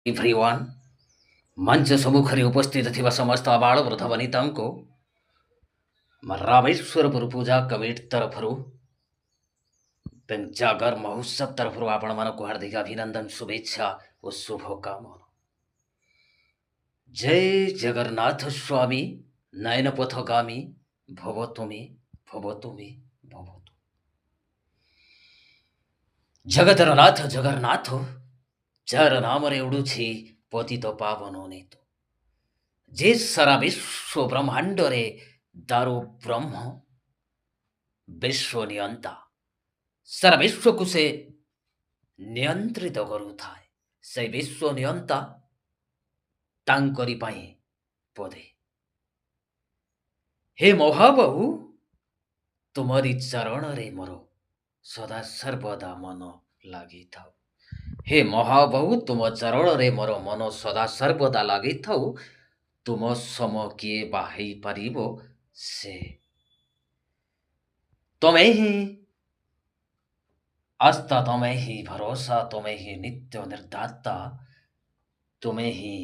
Everyone मंच सम्मुखରେ ଉପସ୍ଥିତ ଥିବା ସମସ୍ତ ଆବାଳ ବୃଦ୍ଧ ବନିତାଙ୍କୁ ରାମେଶ୍ୱରପୁର ପୂଜା କମିଟି ତରଫରୁ ଜାଗର ମହୋତ୍ସବ ତରଫରୁ ଆପଣମାନଙ୍କୁ ହାର୍ଦ୍ଦିକ ଅଭିନନ୍ଦନ शुभेच्छा ଓ शुभकामना। जय जगन्नाथ स्वामी नयन पथगामी भव तुमे भवतु। जगतर नाथ जगन्नाथ ଯାହାର ନାମରେ ଉଡୁଛି ପତିତ ପାବନ ନେତ, ଯେ ସାରା ବିଶ୍ୱ ବ୍ରହ୍ମାଣ୍ଡରେ ଦାରୁ ବ୍ରହ୍ମ ବିଶ୍ୱ ନିୟନ୍ତା, ସାରା ବିଶ୍ୱକୁ ସେ ନିୟନ୍ତ୍ରିତ କରୁଥାଏ। ସେ ବିଶ୍ୱ ନିୟନ୍ତା ତାଙ୍କରି ପାଇଁ ପଦେ। ହେ ମହାବାହୁ, ତୁମରି ଚରଣରେ ମୋର ସଦା ସର୍ବଦା ମନ ଲାଗିଥାଉ। हे ମହାବାହୁ, ତୁମ ଚରଣରେ ମୋର ମନ ସଦା ସର୍ବଦା ଲାଗିଥାଉ। ତୁମ ସମ କିଏ ବା ହେଇପାରିବ ସେ? ତମେ ହିଁ ଆସ୍ଥା, ତମେ ହିଁ ଭରସା, ତମେ ହିଁ ନିତ୍ୟ ନିର୍ଦାତା, ତୁମେ ହିଁ